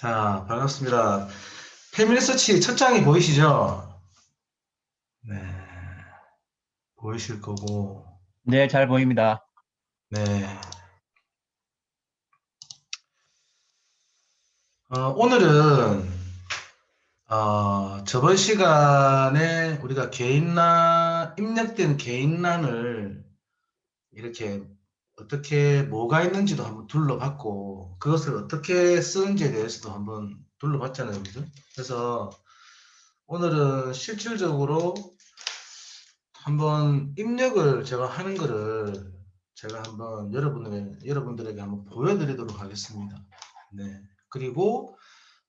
자, 반갑습니다. 패밀리서치 첫 장이 보이시죠? 네, 보이실 거고, 네, 잘 보입니다. 네. 오늘은, 저번 시간에 우리가 입력된 개인란을 이렇게 어떻게, 뭐가 있는지도 한번 둘러봤고, 그것을 어떻게 쓰는지에 대해서도 한번 둘러봤잖아요. 그죠? 그래서 오늘은 실질적으로 한번 입력을 제가 하는 거를 제가 한번 여러분들에게 한번 보여드리도록 하겠습니다. 네. 그리고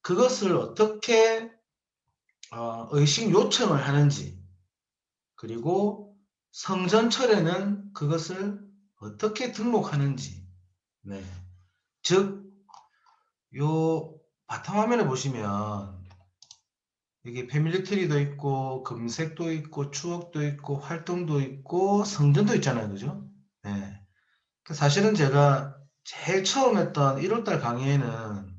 그것을 어떻게 의식 요청을 하는지, 그리고 성전철에는 그것을 어떻게 등록하는지, 네. 즉, 요 바탕화면에 보시면 여기 패밀리 트리도 있고 검색도 있고 추억도 있고 활동도 있고 성전도 있잖아요. 그죠? 네. 사실은 제가 제일 처음 했던 1월달 강의에는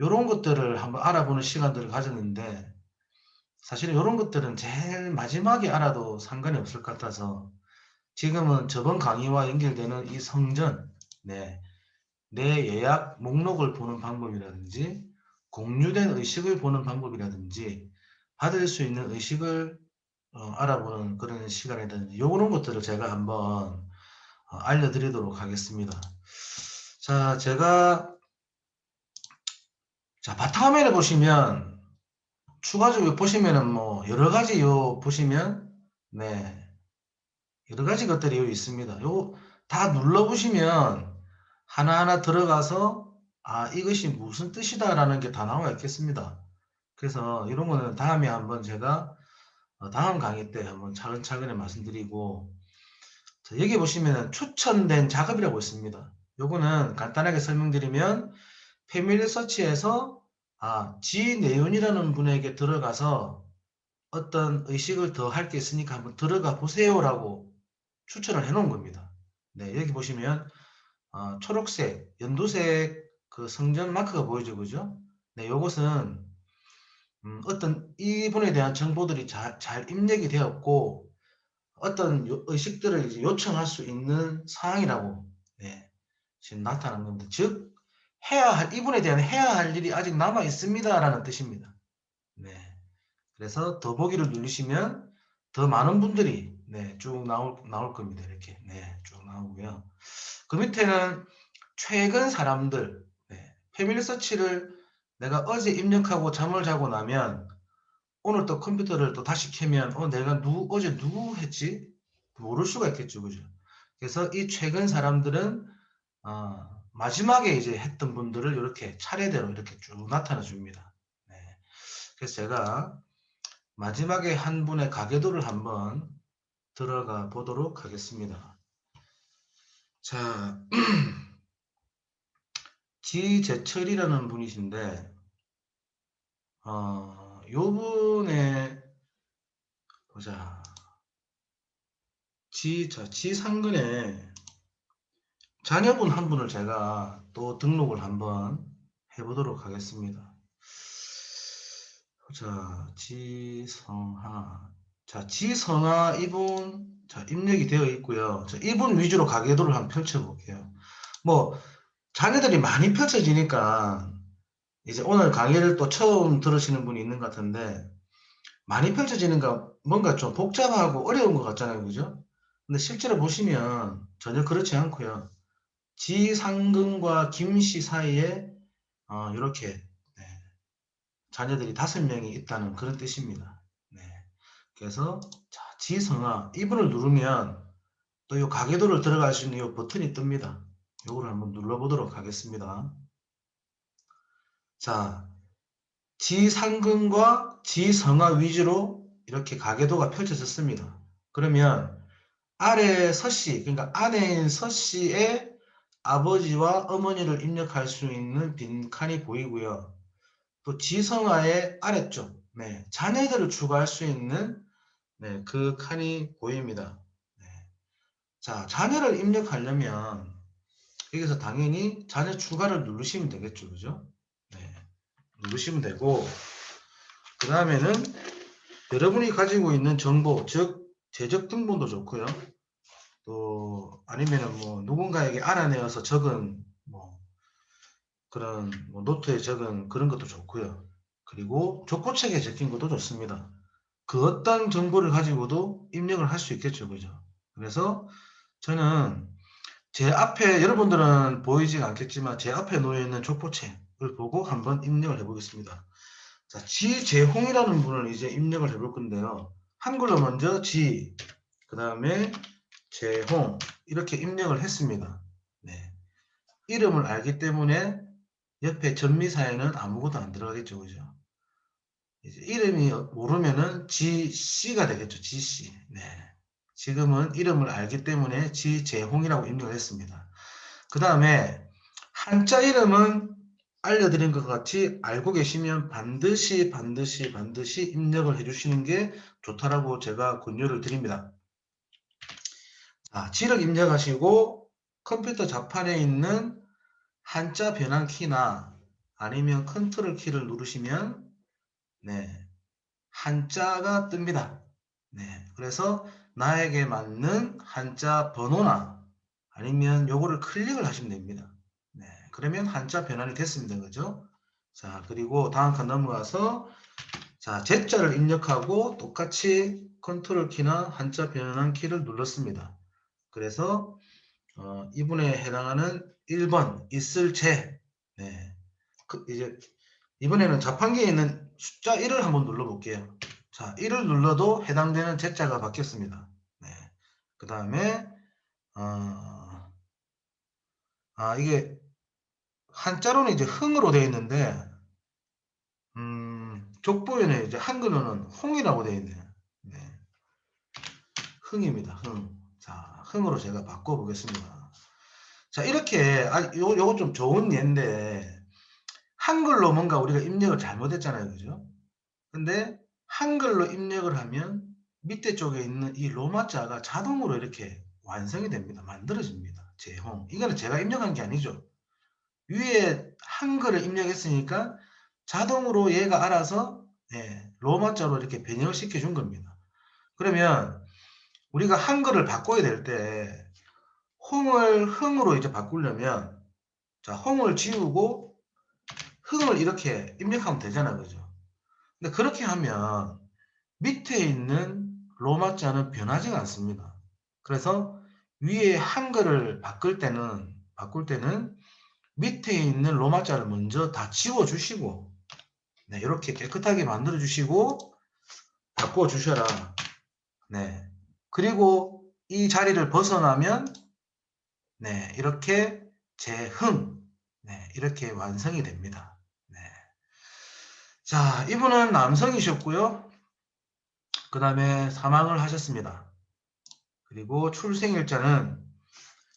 이런 것들을 한번 알아보는 시간들을 가졌는데 사실은 이런 것들은 제일 마지막에 알아도 상관이 없을 것 같아서 지금은 저번 강의와 연결되는 이 성전, 네, 내 예약 목록을 보는 방법이라든지 공유된 의식을 보는 방법이라든지 받을 수 있는 의식을 알아보는 그런 시간이라든지 이런 것들을 제가 한번 알려드리도록 하겠습니다. 자, 바탕화면에 보시면 추가적으로 보시면은 뭐 여러 가지 보시면 네, 여러 가지 것들이 여기 있습니다. 요 다 눌러보시면 하나하나 들어가서 이것이 무슨 뜻이다라는 게 다 나와 있겠습니다. 그래서 이런 거는 다음에 한번 제가 다음 강의 때 한번 차근차근히 말씀드리고 여기 보시면 추천된 작업이라고 있습니다. 요거는 간단하게 설명드리면 패밀리 서치에서 지내윤이라는 분에게 들어가서 어떤 의식을 더 할 게 있으니까 한번 들어가 보세요라고 추천을 해 놓은 겁니다. 네, 여기 보시면 초록색, 연두색 그 성전 마크가 보이죠, 그죠? 네, 요것은 어떤 이분에 대한 정보들이 잘 입력이 되었고 어떤 의식들을 이제 요청할 수 있는 사항이라고 네, 지금 나타난 겁니다. 즉 이분에 대한 해야 할 일이 아직 남아 있습니다라는 뜻입니다. 네, 그래서 더보기를 누르시면 더 많은 분들이 네, 쭉 나올 겁니다. 이렇게 네, 쭉 나오고요. 그 밑에는 최근 사람들 패밀리 서치를 내가 어제 입력하고 잠을 자고 나면 오늘 또 컴퓨터를 또 다시 켜면 내가 어제 누구 했지? 모를 수가 있겠죠. 그죠? 그래서 이 최근 사람들은 마지막에 이제 했던 분들을 이렇게 차례대로 이렇게 쭉 나타나 줍니다. 네. 그래서 제가 마지막에 한 분의 가계도를 한번 들어가 보도록 하겠습니다. 자, 지재철이라는 분이신데 요 분의 보자. 지상근에 자녀분 한 분을 제가 또 등록을 한번 해보도록 하겠습니다. 자, 지성하. 자, 지성하 이분, 자, 입력이 되어 있고요. 자, 이분 위주로 가계도를 한번 펼쳐볼게요. 뭐, 자녀들이 많이 펼쳐지니까, 이제 오늘 강의를 또 처음 들으시는 분이 있는 것 같은데, 많이 펼쳐지는가, 뭔가 좀 복잡하고 어려운 것 같잖아요. 그죠? 근데 실제로 보시면 전혀 그렇지 않고요. 지상근과 김씨 사이에 이렇게 자녀들이 5명이 있다는 그런 뜻입니다. 네. 그래서 자, 지성아 이분을 누르면 또 이 가계도를 들어갈 수 있는 이 버튼이 뜹니다. 이거를 한번 눌러보도록 하겠습니다. 자, 지상근과 지성아 위주로 이렇게 가계도가 펼쳐졌습니다. 그러면 아래 서씨, 그러니까 아내인 서씨의 아버지와 어머니를 입력할 수 있는 빈칸이 보이고요. 또 지성아의 아래쪽, 네, 자녀들을 추가할 수 있는 네, 그 칸이 보입니다. 네. 자, 자녀를 입력하려면 여기서 당연히 자녀 추가를 누르시면 되겠죠, 그죠? 네. 누르시면 되고, 그 다음에는 여러분이 가지고 있는 정보, 즉 재적 등본도 좋고요. 또 아니면은 뭐 누군가에게 알아내어서 적은 뭐 그런 뭐 노트에 적은 그런 것도 좋고요. 그리고 족보책에 적힌 것도 좋습니다. 그 어떤 정보를 가지고도 입력을 할 수 있겠죠, 그죠? 그래서 저는 제 앞에 여러분들은 보이지 않겠지만 제 앞에 놓여 있는 족보책을 보고 한번 입력을 해보겠습니다. 자, 지재홍이라는 분을 이제 입력을 해볼 건데요. 한글로 먼저 지, 그 다음에 재홍 이렇게 입력을 했습니다. 네. 이름을 알기 때문에 옆에 전미사에는 아무것도 안 들어가겠죠, 그죠? 이제 이름이 모르면은 GC가 되겠죠, GC. 네. 지금은 이름을 알기 때문에 지재홍이라고 입력을 했습니다. 그 다음에 한자 이름은 알려드린 것 같이 알고 계시면 반드시 입력을 해주시는 게 좋다라고 제가 권유를 드립니다. 지를 입력하시고 컴퓨터 자판에 있는 한자 변환 키나 아니면 컨트롤 키를 누르시면 네, 한자가 뜹니다. 네, 그래서 나에게 맞는 한자 번호나 아니면 요거를 클릭을 하시면 됩니다. 네, 그러면 한자 변환이 됐습니다. 그죠? 자, 그리고 다음 칸 넘어가서 자, Z자를 입력하고 똑같이 컨트롤 키나 한자 변환 키를 눌렀습니다. 그래서 이분에 해당하는 1번 있을 제 네, 이제 이번에는 자판기에 있는 숫자 1을 한번 눌러볼게요. 자, 1을 눌러도 해당되는 Z자가 바뀌었습니다. 네. 그 다음에 이게 한자로는 이제 흥으로 되어 있는데 족보에는 이제 한글로는 홍이라고 되어 있네요. 네. 흥입니다. 흥. 자, 흥으로 제가 바꿔보겠습니다. 자, 이렇게 요거 좀 좋은 예인데 한글로 뭔가 우리가 입력을 잘못했잖아요. 그죠? 근데 한글로 입력을 하면 밑에 쪽에 있는 이 로마자가 자동으로 이렇게 완성이 됩니다. 만들어집니다. 재홍. 이거는 제가 입력한 게 아니죠. 위에 한글을 입력했으니까 자동으로 얘가 알아서 로마자로 이렇게 변형을 시켜준 겁니다. 그러면 우리가 한글을 바꿔야 될 때 홍을 흥으로 이제 바꾸려면 자, 홍을 지우고 흥을 이렇게 입력하면 되잖아요. 그죠? 근데 그렇게 하면 밑에 있는 로마자는 변하지가 않습니다. 그래서 위에 한글을 바꿀 때는 밑에 있는 로마자를 먼저 다 지워주시고, 네, 이렇게 깨끗하게 만들어주시고, 바꿔주셔라. 네. 그리고 이 자리를 벗어나면, 네, 이렇게 재흥, 네, 이렇게 완성이 됩니다. 네. 자, 이분은 남성이셨고요. 그 다음에 사망을 하셨습니다. 그리고 출생일자는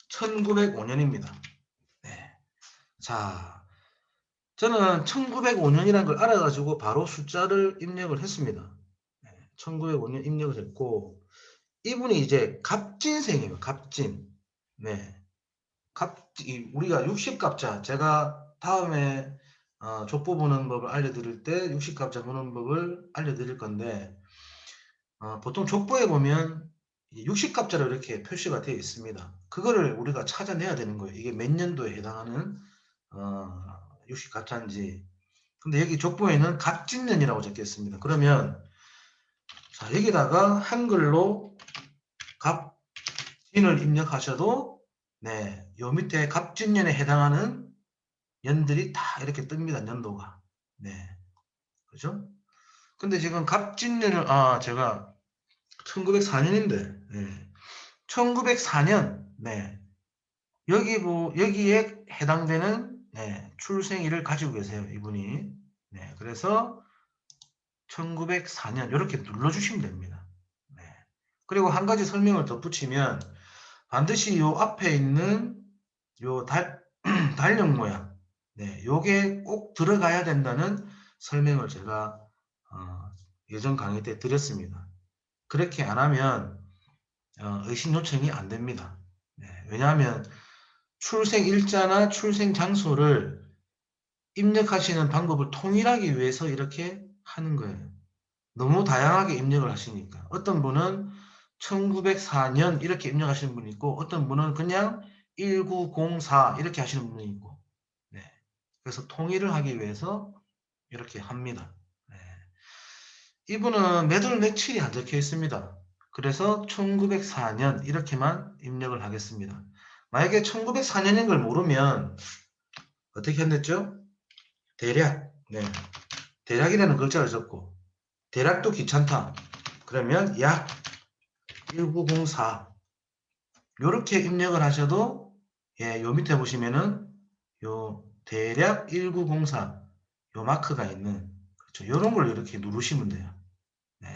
1905년입니다. 네. 자, 저는 1905년이라는 걸 알아가지고 바로 숫자를 입력을 했습니다. 네. 1905년 입력을 했고, 이분이 이제 갑진생이에요. 갑진. 네. 우리가 60갑자, 제가 다음에 족보 보는 법을 알려드릴 때 60갑자 보는 법을 알려드릴 건데, 보통 족보에 보면 60갑자로 이렇게 표시가 되어 있습니다. 그거를 우리가 찾아내야 되는 거예요. 이게 몇 년도에 해당하는 60갑자인지. 근데 여기 족보에는 갑진년이라고 적혀 있습니다. 그러면 자, 여기다가 한글로 갑진을 입력하셔도 네, 요 밑에 갑진년에 해당하는 년들이 다 이렇게 뜹니다. 년도가. 네. 그죠? 근데 지금 갑진년을 제가 1904년인데, 네. 1904년, 네. 여기에 해당되는, 네, 출생일을 가지고 계세요, 이분이. 네. 그래서 1904년, 이렇게 눌러주시면 됩니다. 네. 그리고 한 가지 설명을 덧붙이면, 반드시 요 앞에 있는 요 달력 모양, 네. 요게 꼭 들어가야 된다는 설명을 제가, 예전 강의 때 드렸습니다. 그렇게 안 하면, 의심 요청이 안 됩니다. 네, 왜냐하면 출생 일자나 출생 장소를 입력하시는 방법을 통일하기 위해서 이렇게 하는 거예요. 너무 다양하게 입력을 하시니까. 어떤 분은 1904년 이렇게 입력하시는 분이 있고, 어떤 분은 그냥 1904 이렇게 하시는 분이 있고, 네. 그래서 통일을 하기 위해서 이렇게 합니다. 네. 이분은 매달 며칠이 안 적혀 있습니다. 그래서 1904년 이렇게만 입력을 하겠습니다. 만약에 1904년인 걸 모르면 어떻게 했댔죠? 대략, 네. 대략이라는 글자를 적고, 대략도 귀찮다. 그러면 약 1904 요렇게 입력을 하셔도, 예, 요 밑에 보시면은 요 대략 1904 요 마크가 있는, 그렇죠. 요런 걸 이렇게 누르시면 돼요. 네.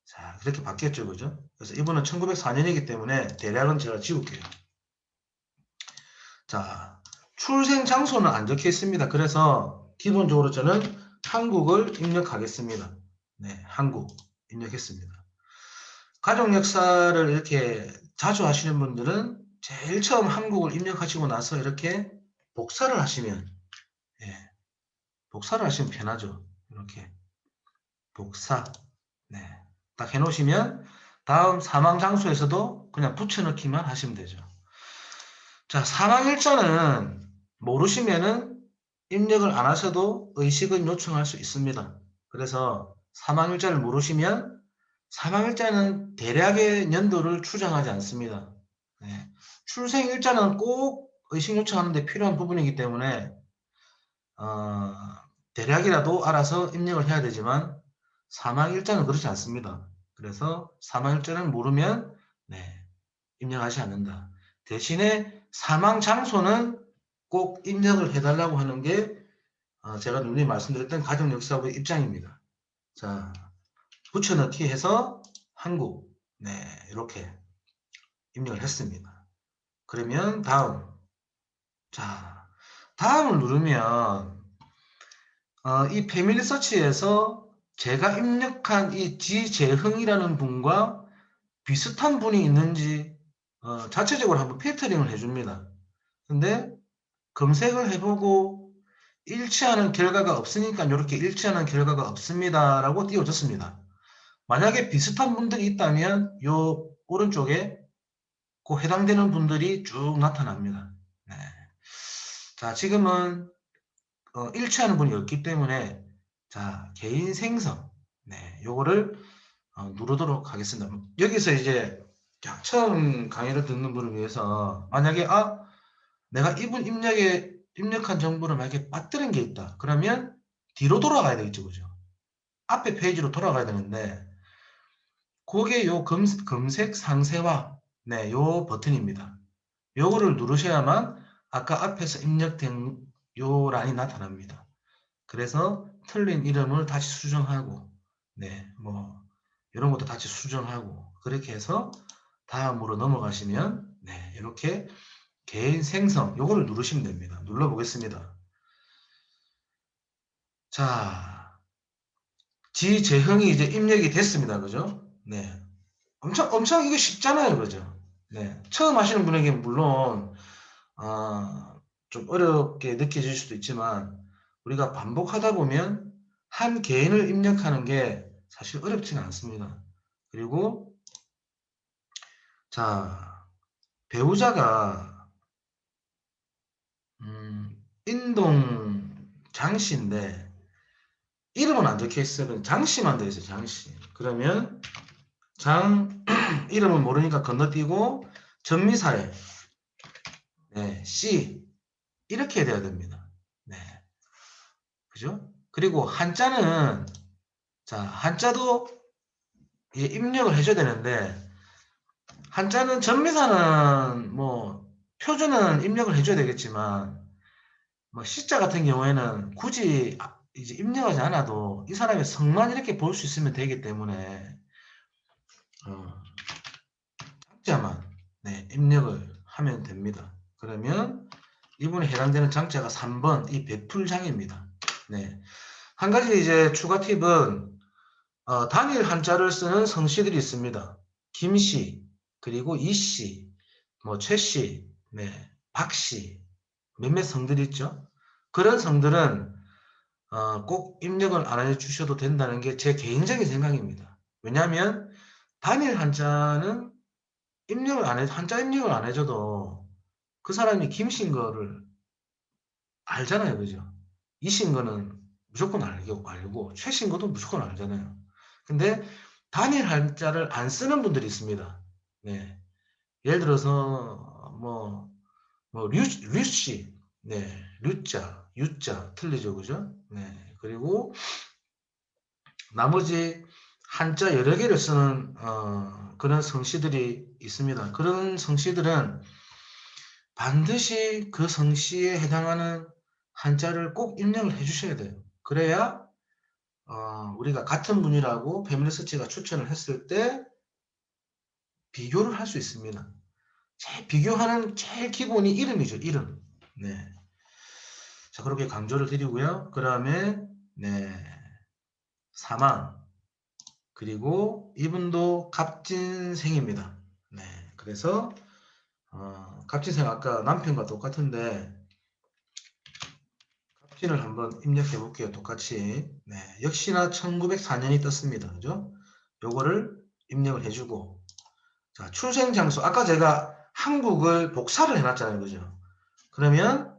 자, 그렇게 바뀌었죠, 그죠? 그래서 이분은 1904년이기 때문에 대략은 제가 지울게요. 자, 출생 장소는 안 적혀 있습니다. 그래서 기본적으로 저는 한국을 입력하겠습니다. 네, 한국 입력했습니다. 가족 역사를 이렇게 자주 하시는 분들은 제일 처음 한국을 입력하시고 나서 이렇게 복사를 하시면, 예, 복사를 하시면 편하죠. 이렇게 복사, 네, 딱 해놓으시면 다음 사망 장소에서도 그냥 붙여넣기만 하시면 되죠. 자, 사망일자는 모르시면은 입력을 안 하셔도 의식은 요청할 수 있습니다. 그래서 사망일자를 모르시면, 사망일자는 대략의 연도를 추정하지 않습니다. 네. 출생일자는 꼭 의식 요청하는데 필요한 부분이기 때문에 어, 대략이라도 알아서 입력을 해야 되지만, 사망일자는 그렇지 않습니다. 그래서 사망일자를 모르면, 네, 입력하지 않는다. 대신에 사망 장소는 꼭 입력을 해달라고 하는 게 제가 누누이 말씀드렸던 가정역사부의 입장입니다. 자, 붙여넣기 해서 한국, 네, 이렇게 입력을 했습니다. 그러면 다음, 자, 다음을 누르면 이 패밀리 서치에서 제가 입력한 이 지재흥이라는 분과 비슷한 분이 있는지 자체적으로 한번 필터링을 해줍니다. 근데 검색을 해보고 일치하는 결과가 없으니까 이렇게 일치하는 결과가 없습니다 라고 띄워줬습니다. 만약에 비슷한 분들이 있다면 요 오른쪽에 그 해당되는 분들이 쭉 나타납니다. 네. 자, 지금은 일치하는 분이 없기 때문에, 자, 개인 생성, 네, 요거를 누르도록 하겠습니다. 여기서 이제 처음 강의를 듣는 분을 위해서, 만약에 내가 이분 입력한 정보를 만약에 빠뜨린 게 있다. 그러면 뒤로 돌아가야 되겠죠, 그죠? 앞에 페이지로 돌아가야 되는데, 그게 요 검색 상세화, 네, 요 버튼입니다. 요거를 누르셔야만 아까 앞에서 입력된 요 란이 나타납니다. 그래서 틀린 이름을 다시 수정하고, 네, 뭐 이런 것도 다시 수정하고, 그렇게 해서 다음으로 넘어가시면, 네, 이렇게 개인 생성 요거를 누르시면 됩니다. 눌러 보겠습니다. 자, 지재형이 이제 입력이 됐습니다. 그죠? 네. 엄청 이거 쉽잖아요. 그죠? 네. 처음 하시는 분에게 물론 좀 어렵게 느껴질 수도 있지만, 우리가 반복하다 보면 한 개인을 입력하는 게 사실 어렵지는 않습니다. 그리고 자, 배우자가 인동 장씨인데 이름은 안 적혀 있어요. 그냥 장씨만 되어 있어요. 장씨. 그러면 장 이름을 모르니까 건너뛰고 전미사에, 네, 씨 이렇게 돼야 됩니다. 네, 그죠? 그리고 한자는, 자, 한자도 입력을 해줘야 되는데, 한자는 전미사는 뭐 표준은 입력을 해줘야 되겠지만, 뭐 시자 같은 경우에는 굳이 이제 입력하지 않아도 이 사람의 성만 이렇게 볼 수 있으면 되기 때문에 장자만, 네, 입력을 하면 됩니다. 그러면 이분에 해당되는 장자가 3번 이 배풀장입니다. 네. 한 가지 이제 추가 팁은 단일 한자를 쓰는 성씨들이 있습니다. 김씨, 그리고 이씨, 뭐 최씨, 네, 박씨, 몇몇 성들이 있죠. 그런 성들은 꼭 입력을 안 해주셔도 된다는 게 제 개인적인 생각입니다. 왜냐하면 단일 한자는 한자 입력을 안 해줘도 그 사람이 김신 거를 알잖아요. 그죠? 이신 거는 무조건 알고 최신 거도 무조건 알잖아요. 근데 단일 한자를 안 쓰는 분들이 있습니다. 네. 예를 들어서 류씨, 네, 류자, 유자 틀리죠, 그죠? 네, 그리고 나머지 한자 여러 개를 쓰는 그런 성씨들이 있습니다. 그런 성씨들은 반드시 그 성씨에 해당하는 한자를 꼭 입력을 해주셔야 돼요. 그래야 우리가 같은 분이라고 패밀리서치가 추천을 했을 때 비교를 할 수 있습니다. 비교하는 제일 기본이 이름이죠, 이름. 네. 자, 그렇게 강조를 드리고요. 그 다음에, 네, 사망. 그리고 이분도 갑진생입니다. 네. 그래서, 갑진생 아까 남편과 똑같은데, 갑진을 한번 입력해 볼게요. 똑같이. 네. 역시나 1904년이 떴습니다. 그죠? 요거를 입력을 해주고, 자, 출생 장소. 아까 제가 한국을 복사를 해놨잖아요. 그죠? 그러면,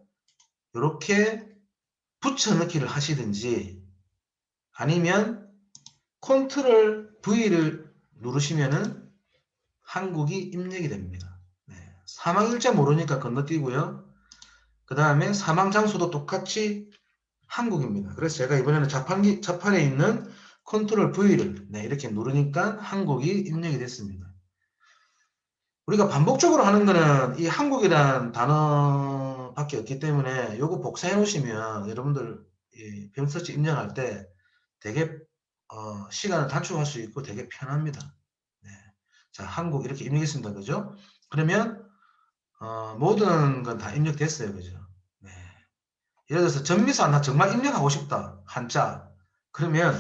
요렇게 붙여넣기를 하시든지, 아니면 컨트롤 V를 누르시면은 한국이 입력이 됩니다. 네. 사망일자 모르니까 건너뛰고요. 그 다음에 사망 장소도 똑같이 한국입니다. 그래서 제가 이번에는 자판에 있는 컨트롤 V를 이렇게 누르니까 한국이 입력이 됐습니다. 우리가 반복적으로 하는 거는 이 한국이란 단어밖에 없기 때문에 요거 복사해 놓으시면 여러분들 병서치 입력할 때 되게 시간을 단축할 수 있고 되게 편합니다. 네. 자, 한국 이렇게 입력했습니다. 그죠? 그러면 모든 건 다 입력됐어요. 그죠? 네. 예를 들어서 전미사 나 정말 입력하고 싶다. 한자. 그러면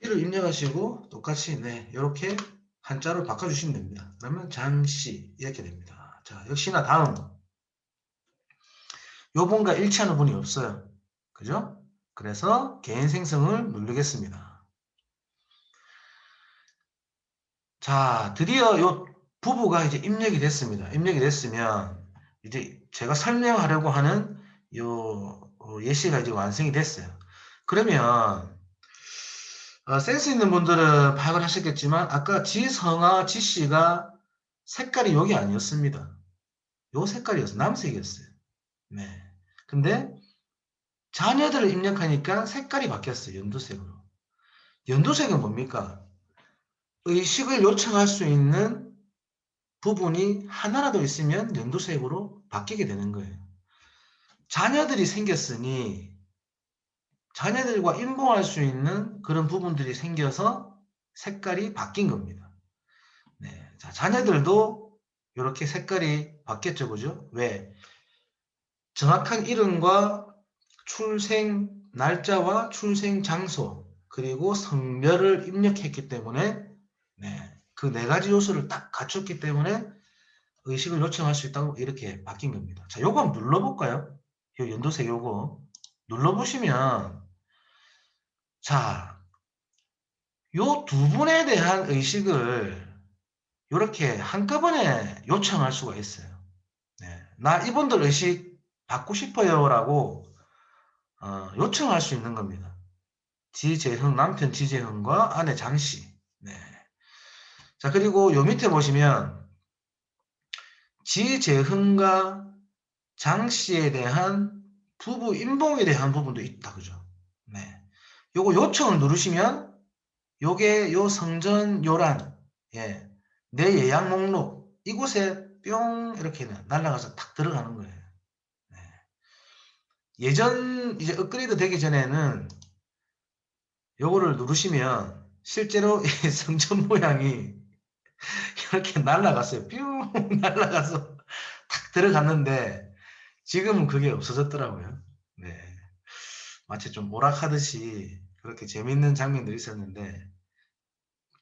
이를 입력하시고 똑같이 이렇게 한자로 바꿔주시면 됩니다. 그러면 장씨 이렇게 됩니다. 자, 역시나 다음 요분과 일치하는 분이 없어요. 그죠? 그래서 개인 생성을 누르겠습니다. 자, 드디어 요 부부가 이제 입력이 됐습니다. 입력이 됐으면 이제 제가 설명하려고 하는 요 예시가 이제 완성이 됐어요. 그러면 센스 있는 분들은 파악을 하셨겠지만 아까 지성아 지씨가 색깔이 여기 아니었습니다. 요 색깔이었어요. 남색이었어요. 네. 근데 자녀들을 입력하니까 색깔이 바뀌었어요. 연두색으로. 연두색은 뭡니까? 의식을 요청할 수 있는 부분이 하나라도 있으면 연두색으로 바뀌게 되는 거예요. 자녀들이 생겼으니 자녀들과 인봉할 수 있는 그런 부분들이 생겨서 색깔이 바뀐 겁니다. 네. 자, 자녀들도 이렇게 색깔이 바뀌었죠. 그죠? 왜? 정확한 이름과 출생 날짜와 출생 장소 그리고 성별을 입력했기 때문에 그 네 가지 요소를 딱 갖췄기 때문에 의식을 요청할 수 있다고 이렇게 바뀐 겁니다. 자, 요거 한번 눌러볼까요? 요 연도색 요거 눌러보시면 자, 요 두 분에 대한 의식을 이렇게 한꺼번에 요청할 수가 있어요. 네. 나 이분들 의식 받고 싶어요라고 요청할 수 있는 겁니다. 지재흥, 남편 지재흥과 아내 장씨. 네. 자, 그리고 요 밑에 보시면 지재흥과 장씨에 대한 부부 인봉에 대한 부분도 있다. 그죠? 네. 요거 요청을 누르시면 요게 요 성전 요란, 예, 내 예약 목록 이곳에 뿅 이렇게 날아가서 탁 들어가는 거예요. 네. 예전 이제 업그레이드 되기 전에는 요거를 누르시면 실제로 이 성전 모양이 이렇게 날아갔어요. 뿅 날아가서 탁 들어갔는데 지금은 그게 없어졌더라고요. 네. 마치 좀 오락하듯이 그렇게 재밌는 장면들이 있었는데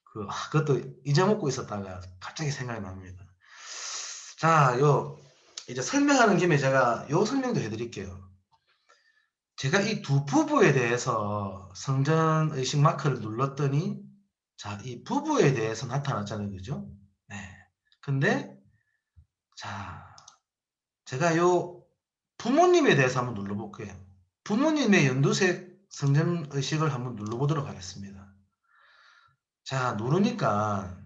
그것도 잊어먹고 있었다가 갑자기 생각이 납니다. 자, 이제 설명하는 김에 제가 요 설명도 해드릴게요. 제가 이 두 부부에 대해서 성전 의식 마크를 눌렀더니 자, 이 부부에 대해서 나타났잖아요. 그죠? 네. 근데 자, 제가 요 부모님에 대해서 한번 눌러볼게요. 부모님의 연두색 성전 의식을 한번 눌러보도록 하겠습니다. 자, 누르니까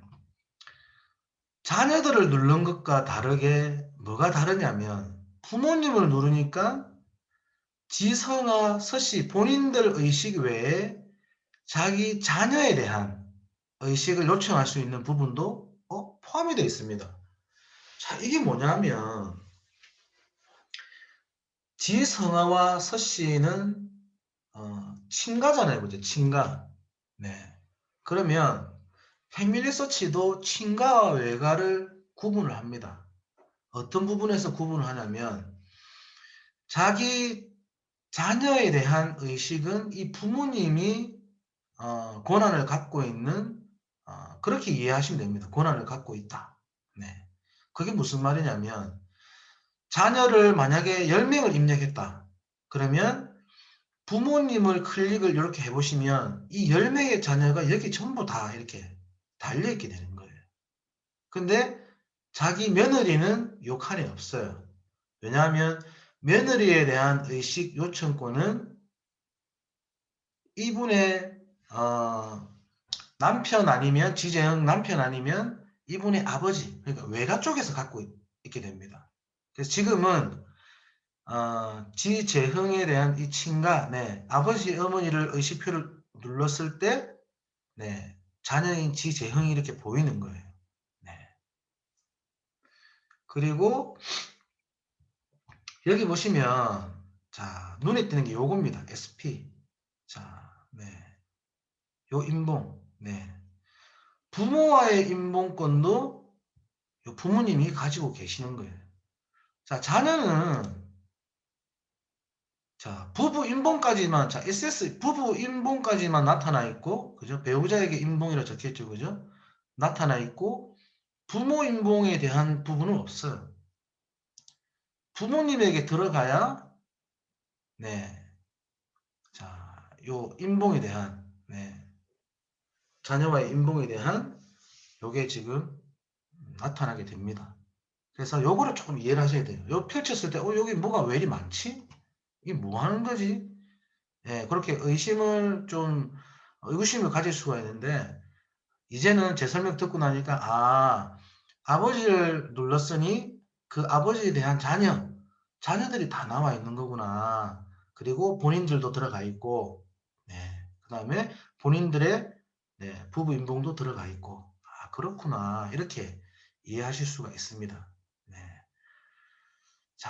자녀들을 누른 것과 다르게 뭐가 다르냐면 부모님을 누르니까 지성아, 서씨 본인들 의식 외에 자기 자녀에 대한 의식을 요청할 수 있는 부분도 포함이 되어 있습니다. 자, 이게 뭐냐면 지성아와 서씨는 친가잖아요. 그죠? 친가. 네. 그러면 패밀리 서치도 친가와 외가를 구분을 합니다. 어떤 부분에서 구분을 하냐면 자기 자녀에 대한 의식은 이 부모님이 권한을 갖고 있는 그렇게 이해하시면 됩니다. 권한을 갖고 있다. 네. 그게 무슨 말이냐면 자녀를 만약에 10명을 입력했다. 그러면 부모님을 클릭을 이렇게 해보시면 이 10명의 자녀가 여기 전부 다 이렇게 달려있게 되는 거예요. 근데 자기 며느리는 요 칸에 없어요. 왜냐하면 며느리에 대한 의식 요청권은 이분의 남편 아니면 지재형 남편 아니면 이분의 아버지, 그러니까 외가 쪽에서 갖고 있게 됩니다. 그래서 지금은 지재형에 대한 이 친가, 네, 아버지 어머니를 의식표를 눌렀을 때 네, 자녀인 지재형이 이렇게 보이는 거예요. 네. 그리고 여기 보시면 자, 눈에 띄는 게 요겁니다. SP. 자, 네. 요 인봉. 네. 부모와의 인봉권도 부모님이 가지고 계시는 거예요. 자, 자녀는 자, 부부 인봉까지만, 자, SS, 부부 인봉까지만 나타나 있고, 그죠? 배우자에게 인봉이라 적혀 있죠, 그죠? 나타나 있고, 부모 인봉에 대한 부분은 없어요. 부모님에게 들어가야, 네, 자, 요 인봉에 대한, 네, 자녀와의 인봉에 대한 요게 지금 나타나게 됩니다. 그래서 요거를 조금 이해를 하셔야 돼요. 요 펼쳤을 때, 여기 뭐가 왜 이리 많지? 이게 뭐 하는 거지? 예, 그렇게 의구심을 가질 수가 있는데, 이제는 제 설명 듣고 나니까, 아버지를 눌렀으니 그 아버지에 대한 자녀들이 다 나와 있는 거구나. 그리고 본인들도 들어가 있고, 네, 그 다음에 본인들의 네, 부부 인봉도 들어가 있고, 그렇구나. 이렇게 이해하실 수가 있습니다. 네. 자,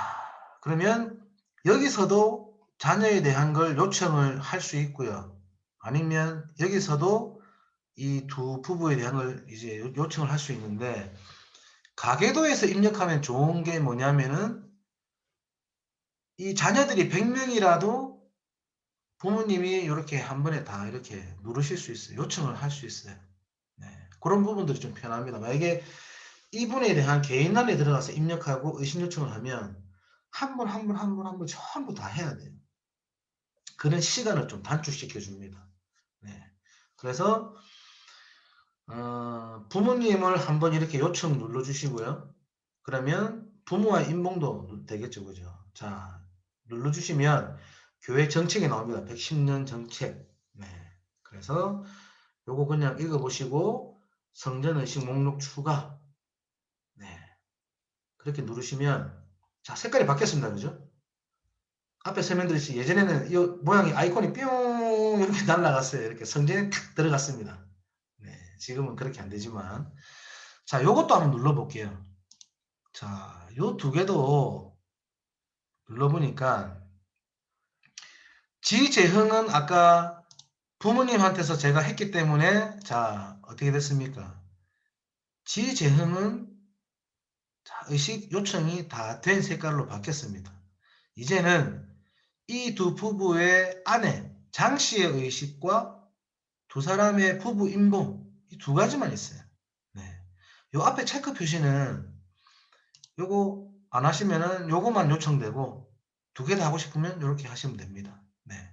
그러면 여기서도 자녀에 대한 걸 요청을 할 수 있고요. 아니면 여기서도 이 두 부부에 대한 걸 이제 요청을 할 수 있는데, 가계도에서 입력하면 좋은 게 뭐냐면은 이 자녀들이 100명이라도 부모님이 이렇게 한 번에 다 이렇게 누르실 수 있어요. 요청을 할 수 있어요. 네. 그런 부분들이 좀 편합니다. 만약에 이분에 대한 개인란에 들어가서 입력하고 의심 요청을 하면 한 번 한 번 한 번 한 번 전부 다 해야 돼요. 그런 시간을 좀 단축시켜 줍니다. 네. 그래서 부모님을 한번 이렇게 요청 눌러 주시고요. 그러면 부모와 인봉도 되겠죠, 그죠? 자, 눌러 주시면 교회 정책이 나옵니다. 110년 정책. 네. 그래서 요거 그냥 읽어 보시고 성전의식 목록 추가. 네. 그렇게 누르시면 자, 색깔이 바뀌었습니다. 그죠? 앞에 설명드렸듯이 예전에는 이 모양이 아이콘이 뿅 이렇게 날아갔어요. 이렇게 성전에 탁 들어갔습니다. 네, 지금은 그렇게 안 되지만 자, 요것도 한번 눌러볼게요. 자, 요 두 개도 눌러보니까 지재형은 아까 부모님한테서 제가 했기 때문에 자, 어떻게 됐습니까? 지재형은 의식 요청이 다 된 색깔로 바뀌었습니다. 이제는 이 두 부부의 아내 장 씨의 의식과 두 사람의 부부 인봉 이 두 가지만 있어요. 네. 요 앞에 체크 표시는 요거 안 하시면은 요거만 요청되고 두 개 다 하고 싶으면 이렇게 하시면 됩니다. 네.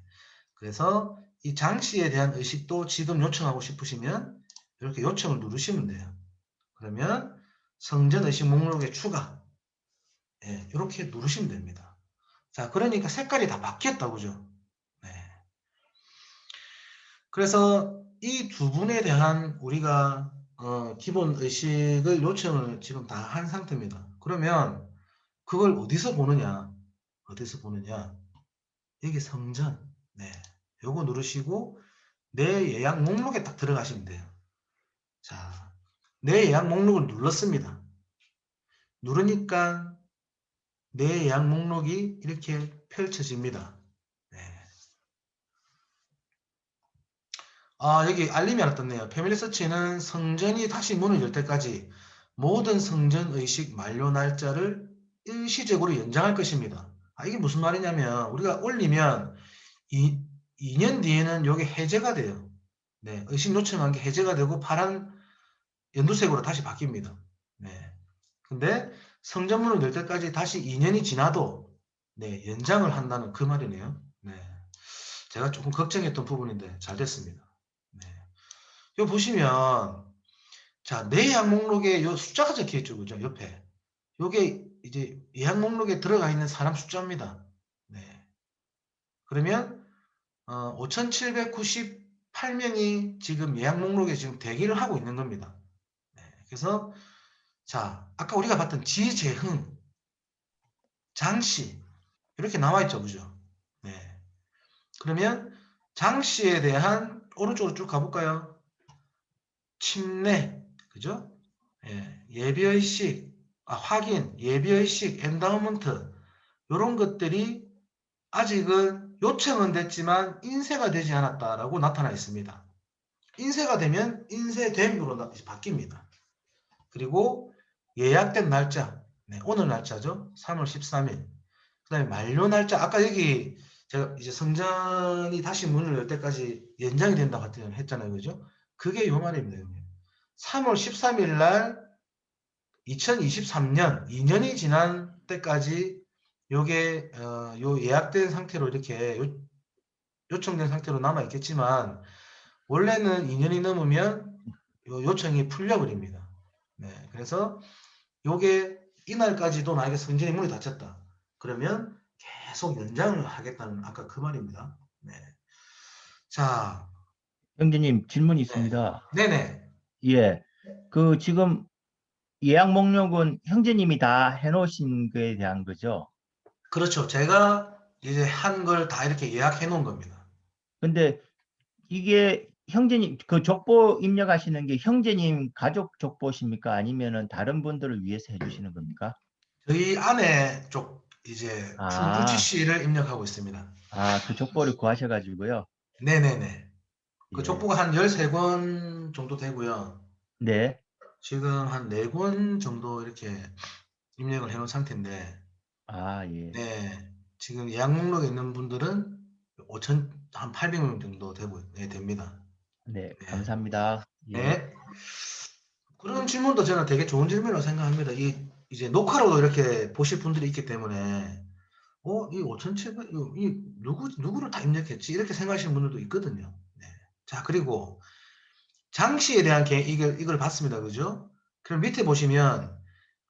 그래서 이 장 씨에 대한 의식도 지금 요청하고 싶으시면 이렇게 요청을 누르시면 돼요. 그러면 성전 의식 목록에 추가. 예, 이렇게 누르시면 됩니다. 자, 그러니까 색깔이 다 바뀌었다, 그죠? 네. 그래서 이 두 분에 대한 우리가 기본 의식을 요청을 지금 다 한 상태입니다. 그러면 그걸 어디서 보느냐? 어디서 보느냐? 여기 성전. 네. 요거 누르시고 내 예약 목록에 딱 들어가시면 돼요. 자, 내 예약 목록을 눌렀습니다. 누르니까 내 예약 목록이 이렇게 펼쳐집니다. 네. 아, 여기 알림이 하나 떴네요. 패밀리 서치는 성전이 다시 문을 열 때까지 모든 성전 의식 만료 날짜를 일시적으로 연장할 것입니다. 아, 이게 무슨 말이냐면 우리가 올리면 2년 뒤에는 이게 해제가 돼요. 네, 의식 요청한 게 해제가 되고 파란 연두색으로 다시 바뀝니다. 네. 근데 성전문을 열 때까지 다시 2년이 지나도 네, 연장을 한다는 그 말이네요. 네. 제가 조금 걱정했던 부분인데 잘 됐습니다. 네. 여기 보시면 자, 내 예약 목록에 요 숫자가 적혀 있죠. 그죠? 옆에. 요게 이제 예약 목록에 들어가 있는 사람 숫자입니다. 네. 그러면 5,798명이 지금 예약 목록에 지금 대기를 하고 있는 겁니다. 네. 그래서 자, 아까 우리가 봤던 지재흥, 장씨 이렇게 나와 있죠. 그죠? 네. 그러면 장씨에 대한 오른쪽으로 쭉 가볼까요? 침례, 그죠? 예, 예비의식, 확인, 예비의식, 엔다우먼트 이런 것들이 아직은 요청은 됐지만 인쇄가 되지 않았다라고 나타나 있습니다. 인쇄가 되면 인쇄됨으로 바뀝니다. 그리고 예약된 날짜, 네, 오늘 날짜죠. 3월 13일. 그 다음에 만료 날짜, 아까 여기 제가 이제 성전이 다시 문을 열 때까지 연장이 된다고 했잖아요. 그죠? 그게 요 말입니다. 3월 13일 날 2023년 2년이 지난 때까지 요게 요 예약된 상태로 이렇게 요청된 상태로 남아 있겠지만 원래는 2년이 넘으면 요 요청이 풀려버립니다. 네, 그래서 요게 이날까지도 나에게 성전의 문이 닫혔다. 그러면 계속 연장을 하겠다는 아까 그 말입니다. 네. 자, 형제님 질문이 네. 있습니다. 네네. 예. 그 지금 예약 목록은 형제님이 다 해놓으신 거에 대한 거죠? 그렇죠. 제가 이제 한 걸 다 이렇게 예약해 놓은 겁니다. 근데 이게 형제님 그 족보 입력하시는 게 형제님 가족 족보십니까? 아니면은 다른 분들을 위해서 해주시는 겁니까? 저희 아내 쪽 이제 충주지 아, 씨를 입력하고 있습니다. 그 족보를 구하셔가지고요. 네네네. 그 예. 족보가 한 13권 정도 되고요. 네. 지금 한 4권 정도 이렇게 입력을 해 놓은 상태인데, 예. 네. 지금 예약 목록에 있는 분들은 5천, 한 800명 정도 되고, 네, 됩니다. 네. 네. 감사합니다. 예. 네. 그런 질문도 저는 되게 좋은 질문이라고 생각합니다. 이제 녹화로 이렇게 보실 분들이 있기 때문에, 이 5,700, 누구를 다 입력했지? 이렇게 생각하시는 분들도 있거든요. 네. 자, 그리고 장씨에 대한 이걸 봤습니다. 그죠? 그럼 밑에 보시면,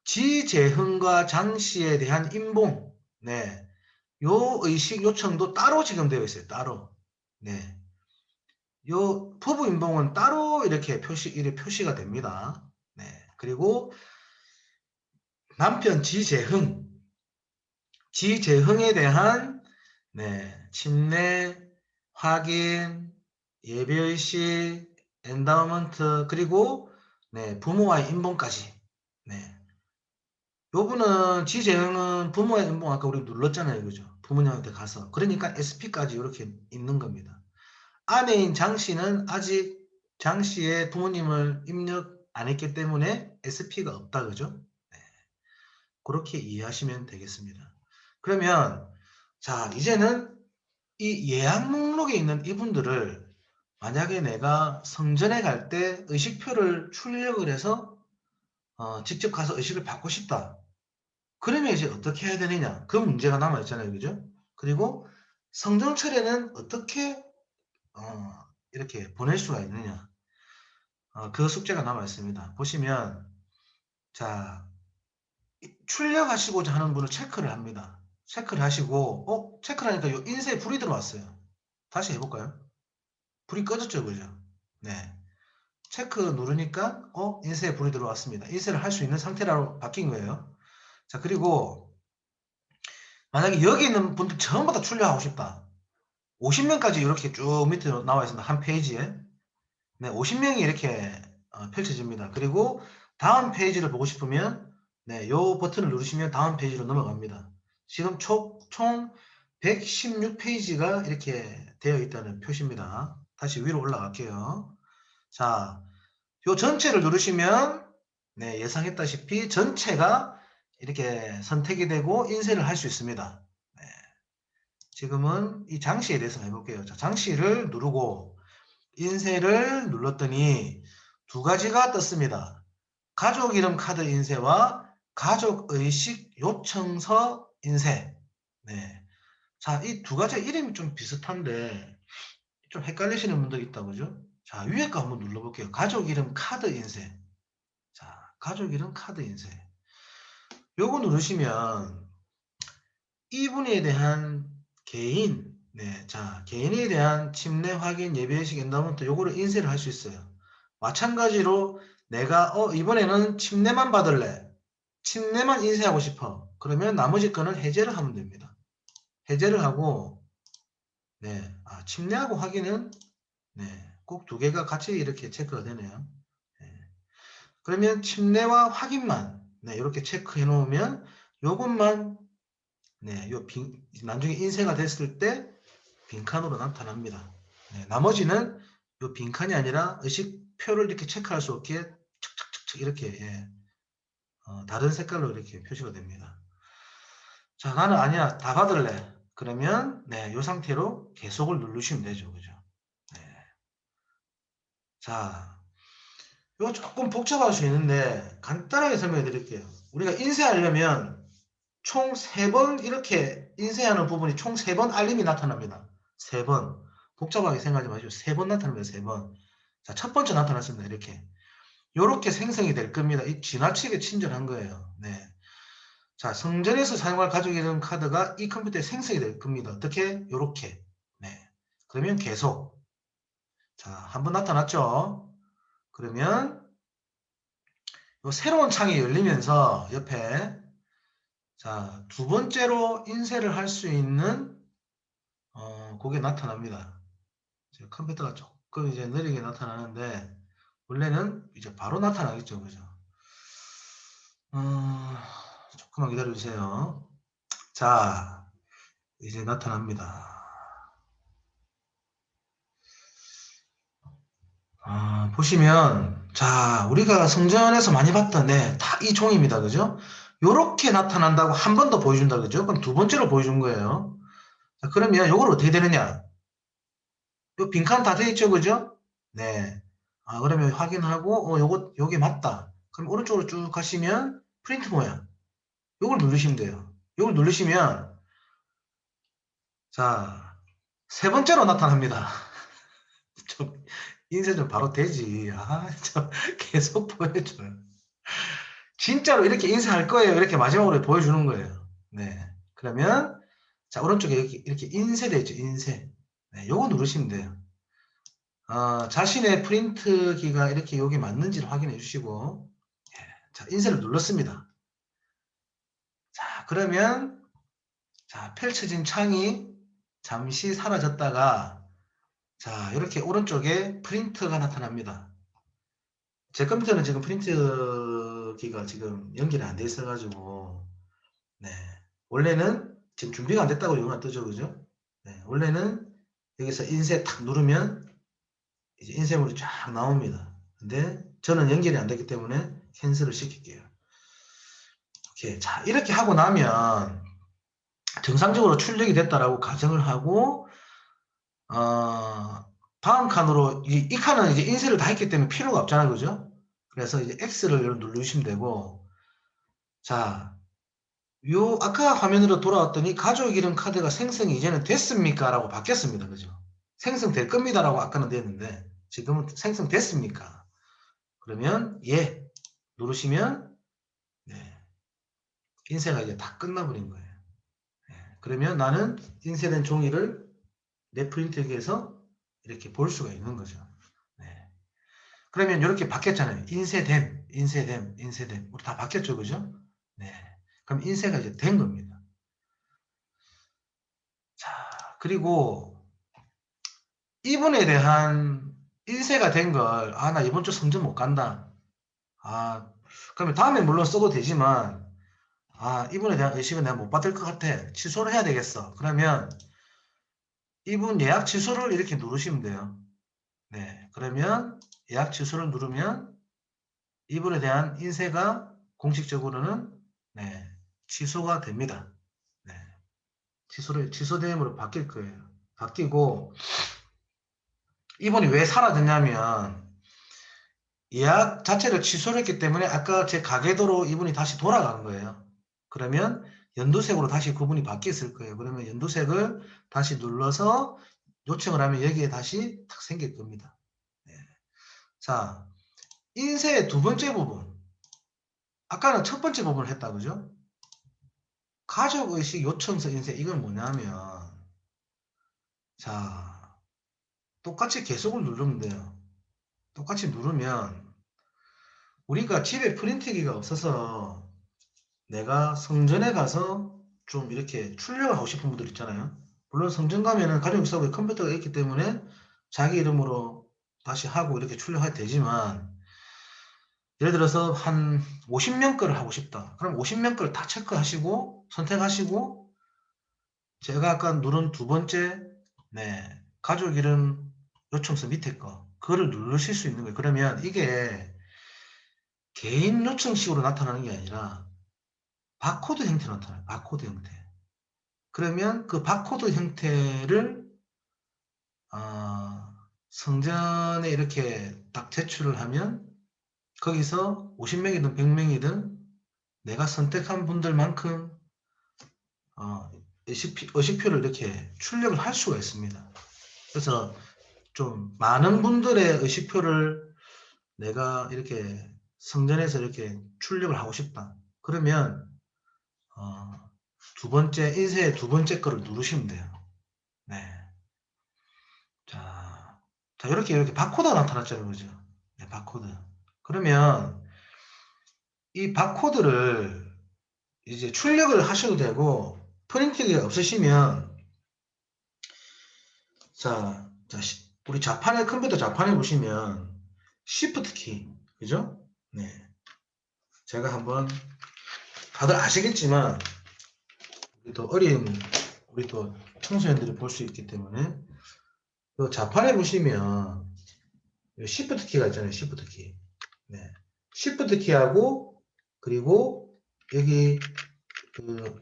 지재흥과 장씨에 대한 인봉, 네. 요 의식 요청도 따로 지금 되어 있어요. 따로. 네. 요 부부 인봉은 따로 이렇게 표시가 됩니다. 네. 그리고 남편 지재흥에 대한 네, 침례, 확인, 예배의식, 엔다우먼트, 그리고 네, 부모와의 인봉까지. 네. 요분은 지재흥은 부모의 인봉 아까 우리 눌렀잖아요. 그죠? 부모님한테 가서. 그러니까 SP까지 이렇게 있는 겁니다. 아내인 장 씨는 아직 장 씨의 부모님을 입력 안 했기 때문에 SP가 없다. 그죠? 네. 그렇게 이해하시면 되겠습니다. 그러면 자, 이제는 이 예약 목록에 있는 이분들을 만약에 내가 성전에 갈 때 의식표를 출력을 해서 직접 가서 의식을 받고 싶다. 그러면 이제 어떻게 해야 되느냐? 그 문제가 남아 있잖아요. 그죠? 그리고 성정철에는 어떻게 이렇게 보낼 수가 있느냐. 그 숙제가 남아 있습니다. 보시면, 자, 출력하시고자 하는 분을 체크를 합니다. 체크를 하시고, 체크를 하니까 요 인쇄에 불이 들어왔어요. 다시 해볼까요? 불이 꺼졌죠, 그죠? 네. 체크 누르니까, 인쇄에 불이 들어왔습니다. 인쇄를 할 수 있는 상태로 바뀐 거예요. 자, 그리고, 만약에 여기 있는 분들 전부 다 출력하고 싶다. 50명까지 이렇게 쭉 밑에 나와 있습니다. 한 페이지에. 네, 50명이 이렇게 펼쳐집니다. 그리고 다음 페이지를 보고 싶으면 네, 요 버튼을 누르시면 다음 페이지로 넘어갑니다. 지금 총 116페이지가 이렇게 되어 있다는 표시입니다. 다시 위로 올라갈게요. 자, 요 전체를 누르시면 네, 예상했다시피 전체가 이렇게 선택이 되고 인쇄를 할 수 있습니다. 네, 지금은 이 장시에 대해서 해볼게요. 자, 장시를 누르고 인쇄를 눌렀더니 두 가지가 떴습니다. 가족 이름 카드 인쇄와 가족 의식 요청서 인쇄. 네. 자, 이 두 가지 이름이 좀 비슷한데 좀 헷갈리시는 분들이 있다, 그죠? 자, 위에 거 한번 눌러볼게요. 가족 이름 카드 인쇄. 자, 가족 이름 카드 인쇄. 요거 누르시면 이분에 대한 개인, 네, 자, 개인에 대한 침례 확인 예비의식 엔다운트 요거를 인쇄를 할 수 있어요. 마찬가지로 내가 이번에는 침례만 받을래. 침례만 인쇄하고 싶어. 그러면 나머지 거는 해제를 하면 됩니다. 해제를 하고 네, 침례하고 확인은 네, 꼭 두 개가 같이 이렇게 체크가 되네요. 네. 그러면 침례와 확인만 네, 이렇게 체크해 놓으면 요것만 네, 나중에 인쇄가 됐을 때 빈칸으로 나타납니다. 네, 나머지는 요 빈칸이 아니라 의식표를 이렇게 체크할 수 없게 척척척척 이렇게 다른 색깔로 이렇게 표시가 됩니다. 자, 나는 아니야. 다 받을래. 그러면 네, 요 상태로 계속을 누르시면 되죠. 그죠? 네. 자, 이거 조금 복잡할 수 있는데 간단하게 설명해 드릴게요. 우리가 인쇄하려면 총 3번 이렇게 인쇄하는 부분이 총 3번 알림이 나타납니다. 3번. 복잡하게 생각하지 마시고 3번 나타납니다. 3번. 자, 첫 번째 나타났습니다. 이렇게. 요렇게 생성이 될 겁니다. 이 지나치게 친절한 거예요. 네. 자, 성전에서 사용할 가족 이름 카드가 이 컴퓨터에 생성이 될 겁니다. 어떻게? 요렇게. 네. 그러면 계속. 자, 한번 나타났죠? 그러면 요 새로운 창이 열리면서 옆에 자, 두 번째로 인쇄를 할 수 있는 그게 나타납니다. 컴퓨터가 조금 이제 느리게 나타나는데 원래는 이제 바로 나타나겠죠, 그죠? 조금만 기다려주세요. 자, 이제 나타납니다. 보시면, 자, 우리가 성전에서 많이 봤던, 네, 다 이 종입니다. 그죠? 요렇게 나타난다고 한 번 더 보여준다. 그죠? 그럼 두 번째로 보여준 거예요. 자, 그러면 요걸 어떻게 되느냐? 요 빈칸 다 되어 있죠. 그죠? 네. 그러면 확인하고, 요게 맞다. 그럼 오른쪽으로 쭉 가시면 프린트 모양. 요걸 누르시면 돼요. 요걸 누르시면, 자, 세 번째로 나타납니다. 좀, 인쇄 좀 바로 되지. 계속 보여줘요. 진짜로 이렇게 인쇄할 거예요. 이렇게 마지막으로 보여주는 거예요. 네. 그러면, 자, 오른쪽에 이렇게 인쇄되어 있죠. 인쇄. 네, 요거 누르시면 돼요. 자신의 프린트기가 이렇게 여기 맞는지를 확인해 주시고, 자, 인쇄를 눌렀습니다. 자, 그러면, 자, 펼쳐진 창이 잠시 사라졌다가, 자, 이렇게 오른쪽에 프린트가 나타납니다. 제 컴퓨터는 지금 프린트기가 지금 연결이 안 돼 있어가지고, 네. 원래는 지금 준비가 안 됐다고 여기만 뜨죠, 그죠? 네. 원래는 여기서 인쇄 탁 누르면 이제 인쇄물이 쫙 나옵니다. 근데 저는 연결이 안 됐기 때문에 캔슬을 시킬게요. 오케이. 자, 이렇게 하고 나면 정상적으로 출력이 됐다라고 가정을 하고, 다음 칸으로, 이 칸은 이제 인쇄를 다 했기 때문에 필요가 없잖아요. 그죠? 그래서 이제 X를 누르시면 되고, 자, 요 아까 화면으로 돌아왔더니 가족 이름 카드가 생성이 이제는 됐습니까? 라고 바뀌었습니다. 그죠? 생성될 겁니다. 라고 아까는 됐는데 지금은 생성됐습니까? 그러면 예 누르시면 네, 인쇄가 이제 다 끝나버린 거예요. 네, 그러면 나는 인쇄된 종이를 내 프린터기에서 이렇게 볼 수가 있는 거죠. 네. 그러면 이렇게 바뀌었잖아요. 인쇄됨, 인쇄됨, 인쇄됨. 우리 다 바뀌었죠, 그죠? 네. 그럼 인쇄가 이제 된 겁니다. 자, 그리고 이분에 대한 인쇄가 된 걸, 아, 나 이번 주 성전 못 간다. 아, 그러면 다음에 물론 써도 되지만, 아, 이분에 대한 의식은 내가 못 받을 것 같아. 취소를 해야 되겠어. 그러면 이분 예약 취소를 이렇게 누르시면 돼요. 네. 그러면 예약 취소를 누르면 이분에 대한 인쇄가 공식적으로는 네, 취소가 됩니다. 네. 취소됨으로 바뀔 거예요. 바뀌고, 이분이 왜 사라졌냐면, 예약 자체를 취소를 했기 때문에 아까 제 가계도로 이분이 다시 돌아간 거예요. 그러면 연두색으로 다시 구분이 바뀌었을 거예요. 그러면 연두색을 다시 눌러서 요청을 하면 여기에 다시 탁 생길 겁니다. 네. 자, 인쇄의 두 번째 부분. 아까는 첫 번째 부분을 했다, 그죠? 가족의식 요청서 인쇄, 이건 뭐냐면, 자, 똑같이 계속을 누르면 돼요. 똑같이 누르면, 우리가 집에 프린트기가 없어서 내가 성전에 가서 좀 이렇게 출력을 하고 싶은 분들 있잖아요. 물론 성전 가면은 가정교사국에 컴퓨터가 있기 때문에 자기 이름으로 다시 하고 이렇게 출력해도 되지만, 예를 들어서 한 50명 거를 하고 싶다. 그럼 50명 거를 다 체크하시고 선택하시고 제가 아까 누른 두 번째 네, 가족 이름 요청서 밑에 거 그거를 누르실 수 있는 거예요. 그러면 이게 개인 요청식으로 나타나는 게 아니라 바코드 형태로 나타나요. 바코드 형태. 그러면 그 바코드 형태를 성전에 이렇게 딱 제출을 하면 거기서 50명이든 100명이든 내가 선택한 분들만큼 의식표를 이렇게 출력을 할 수가 있습니다. 그래서 좀 많은 분들의 의식표를 내가 이렇게 성전에서 이렇게 출력을 하고 싶다. 그러면 두 번째 인쇄의 두 번째 거를 누르시면 돼요. 네. 자 이렇게 바코드가 나타났잖아요, 그죠? 네, 바코드. 그러면 이 바코드를 이제 출력을 하셔도 되고 프린팅이 없으시면 자, 우리 자판에 컴퓨터 자판에 보시면 Shift 키, 그죠? 네. 제가 한번 다들 아시겠지만 우리 또 어린 우리 또 청소년들이 볼 수 있기 때문에 그 자판에 보시면 Shift 키가 있잖아요. Shift 키. 네. Shift 키하고 그리고 여기 그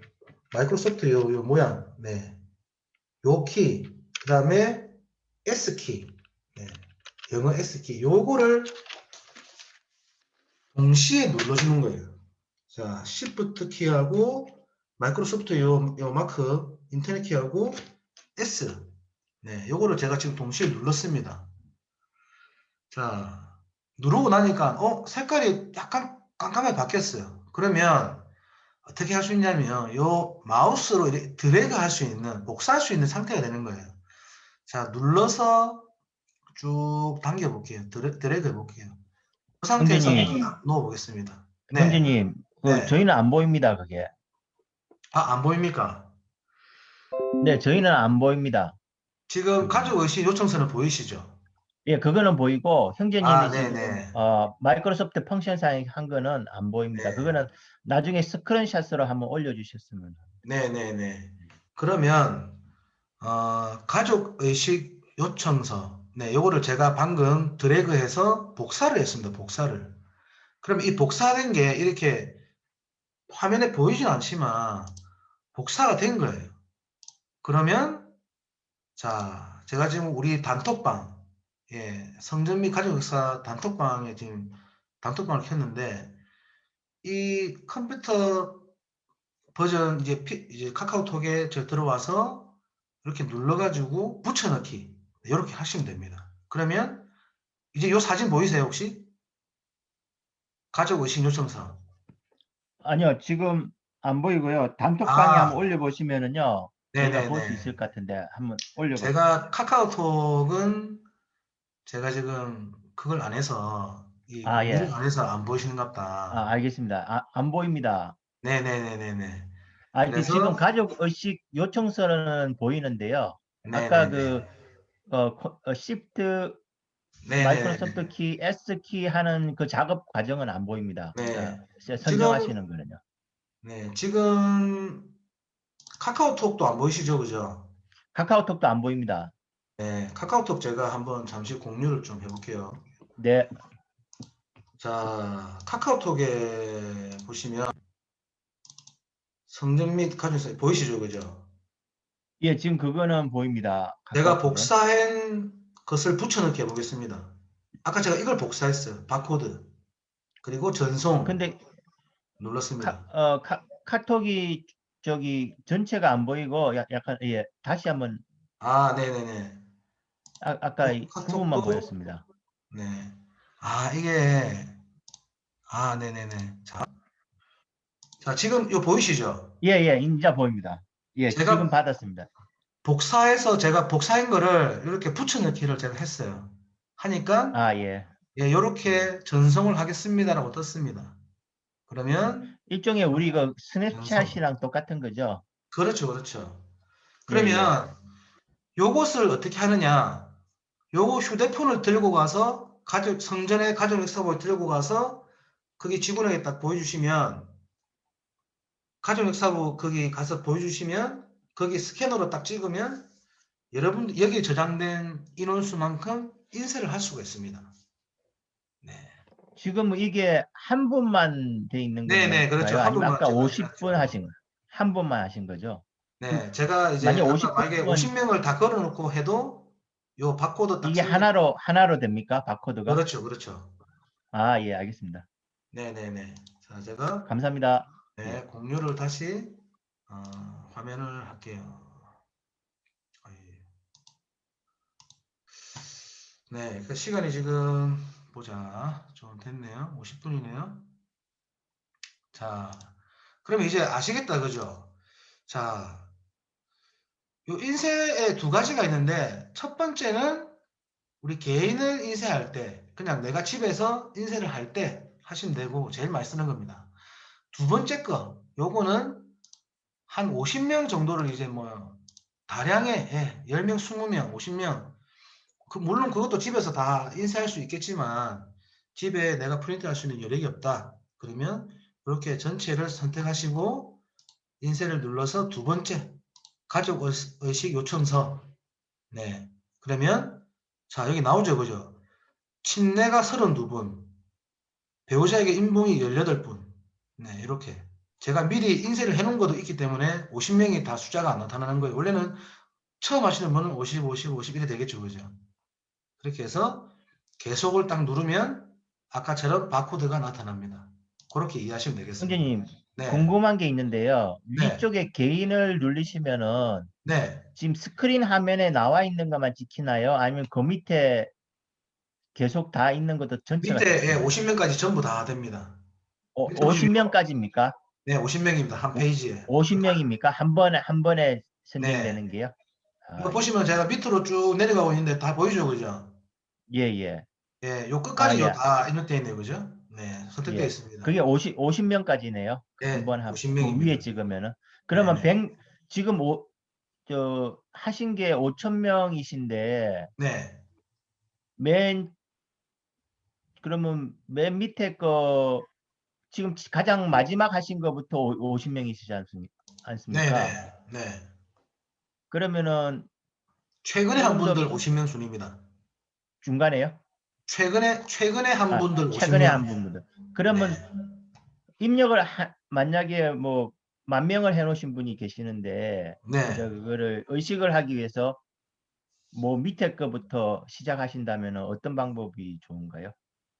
마이크로소프트 요 모양, 네. 요 키, 그 다음에 S 키, 네. 영어 S 키, 요거를 동시에 눌러주는 거예요. 자, Shift 키하고 마이크로소프트 요 마크 인터넷 키하고 S. 네, 요거를 제가 지금 동시에 눌렀습니다. 자, 누르고 나니까 색깔이 약간 깜깜하게 바뀌었어요. 그러면 어떻게 할 수 있냐면 요 마우스로 이렇게 드래그 할 수 있는 복사할 수 있는 상태가 되는 거예요. 자, 눌러서 쭉 당겨 볼게요. 드래그 해 볼게요. 그 상태에서 형제님, 넣어 보겠습니다. 네. 형제님, 네. 저희는 안 보입니다, 그게. 아, 안 보입니까? 네, 저희는 안 보입니다. 지금 그거는. 가족 의식 요청서는 보이시죠? 예, 그거는 보이고, 아, 형제님이 지금, 네네. 마이크로소프트 펑션상 한 거는 안 보입니다. 네. 그거는 나중에 스크린샷으로 한번 올려주셨으면 합니다. 네네네. 그러면, 가족 의식 요청서. 네, 요거를 제가 방금 드래그해서 복사를 했습니다. 복사를. 그럼 이 복사된 게 이렇게 화면에 보이진 않지만 복사가 된 거예요. 그러면, 자, 제가 지금 우리 단톡방, 예, 성전 및 가족 역사 단톡방에 지금 단톡방을 켰는데, 이 컴퓨터 버전 이제 카카오톡에 들어와서 이렇게 눌러가지고 붙여넣기 이렇게 하시면 됩니다. 그러면 이제 요 사진 보이세요 혹시? 가족 의식 요청서. 아니요, 지금 안 보이고요. 단톡방에 한번 아, 올려보시면은요, 저희가 볼 수 있을 네네네. 것 같은데 한번 올려보세요. 제가 카카오톡은 제가 지금 그걸 안 해서 이 아, 공유를 예. 안 해서 안 보이시는갑 아, 다. 알겠습니다. 안 보입니다. 네네네네네. 아, 그 지금 그래서 가족 의식 요청서는 보이는데요. 아까 네네네. 그 Shift 네네네. 마이크로소프트 키 S 키 하는 그 작업 과정은 안 보입니다. 네. 지금 선정하시는 거는요. 네 지금 카카오톡도 안 보이시죠, 그죠? 카카오톡도 안 보입니다. 네, 카카오톡 제가 한번 잠시 공유를 좀 해볼게요. 네, 자, 카카오톡에 보시면 성전 및 가족사 보이시죠, 그죠? 예, 지금 그거는 보입니다. 제가 카카오톡은. 복사한 것을 붙여넣기 해보겠습니다. 아까 제가 이걸 복사했어요. 바코드. 그리고 전송 근데 눌렀습니다. 카톡이 저기 전체가 안 보이고 약간 예, 다시 한번 아, 네네네. 아까 이 부분만 카톡도, 보였습니다. 네. 아, 이게, 아, 네네네. 자, 지금 이거 보이시죠? 예, 예, 이제 보입니다. 예, 지금 제가 받았습니다. 복사해서 제가 복사한 거를 이렇게 붙여넣기를 제가 했어요. 하니까, 아, 예. 예, 요렇게 전송을 하겠습니다라고 떴습니다. 그러면, 일종의 우리 그 전송. 스냅챗이랑 똑같은 거죠. 그렇죠, 그렇죠. 예, 예. 그러면 요것을 어떻게 하느냐? 요거 휴대폰을 들고 가서 성전에 가족 역사본을 들고 가서 거기 직원에게 딱 보여주시면 가족 역사부 거기 가서 보여주시면 거기 스캐너로 딱 찍으면 여러분 여기에 저장된 인원수만큼 인쇄를 할 수가 있습니다. 네. 지금 이게 한 분만 돼 있는 네네, 그렇죠. 건가요? 한 아니면 분만 아까 제가 50분 해놨죠. 하신 한 분만 하신 거죠? 그럼 네, 제가 이제 만약 아까 만약에 50분이면 50명을 다 걸어놓고 해도 요 바코드 딱 이게 찍는, 하나로 됩니까? 바코드가? 그렇죠, 그렇죠. 아, 예, 알겠습니다. 네네네. 자, 제가 감사합니다. 예. 네, 공유를 다시 화면을 할게요. 아이, 네, 그 시간이 지금 보자. 좀 됐네요. 50분이네요. 자, 그러면 이제 아시겠다, 그죠? 자, 요 인쇄에 두 가지가 있는데 첫 번째는 우리 개인을 인쇄할 때 그냥 내가 집에서 인쇄를 할 때 하시면 되고 제일 많이 쓰는 겁니다. 두 번째 거, 요거는 한 50명 정도를 이제 뭐 다량의, 예, 10명, 20명, 50명, 물론 그것도 집에서 다 인쇄할 수 있겠지만 집에 내가 프린트할 수 있는 여력이 없다. 그러면 이렇게 전체를 선택하시고 인쇄를 눌러서 두 번째 가족 의식 요청서. 네. 그러면 자, 여기 나오죠, 그죠? 친내가 32분, 배우자에게 인봉이 18분. 네, 이렇게. 제가 미리 인쇄를 해놓은 것도 있기 때문에 50명이 다 숫자가 안 나타나는 거예요. 원래는 처음 하시는 분은 50, 50, 50 이렇게 되겠죠, 그죠? 그렇게 해서 계속을 딱 누르면 아까처럼 바코드가 나타납니다. 그렇게 이해하시면 되겠습니다. 형제님, 네, 궁금한 게 있는데요. 네, 위쪽에 개인을 누르시면은 네. 지금 스크린 화면에 나와 있는 것만 찍히나요? 아니면 그 밑에 계속 다 있는 것도 전체가 밑에 찍히나요? 50명까지 전부 다 됩니다. 밑에 보시면 50명까지입니까? 네, 50명입니다. 한 페이지에. 50명입니까? 한 번에 네. 선정되는 게요? 이거 아, 예. 보시면 제가 밑으로 쭉 내려가고 있는데 다 보이죠, 그죠? 예, 예. 예, 요 아, 끝까지 요 예. 다 입력되어 있네요, 그죠? 네, 선택되어 예. 있습니다. 그게 50명까지네요. 네, 그 위에 50명입니다. 찍으면은. 그러면 네네. 지금 하신 게 5,000명이신데, 네. 맨, 그러면 맨 밑에 지금 가장 마지막 하신 거부터 50명이시지 않습니까? 네네. 네. 그러면은 최근에 한 조금 더 분들 50명 순입니다. 중간에요? 최근에 한 아, 분들 최근에 50명. 한 분들. 네. 그러면 입력을 만약에 뭐 10,000명을 해놓으신 분이 계시는데 이제 네. 그거를 의식을 하기 위해서 뭐 밑에 거부터 시작하신다면 어떤 방법이 좋은가요?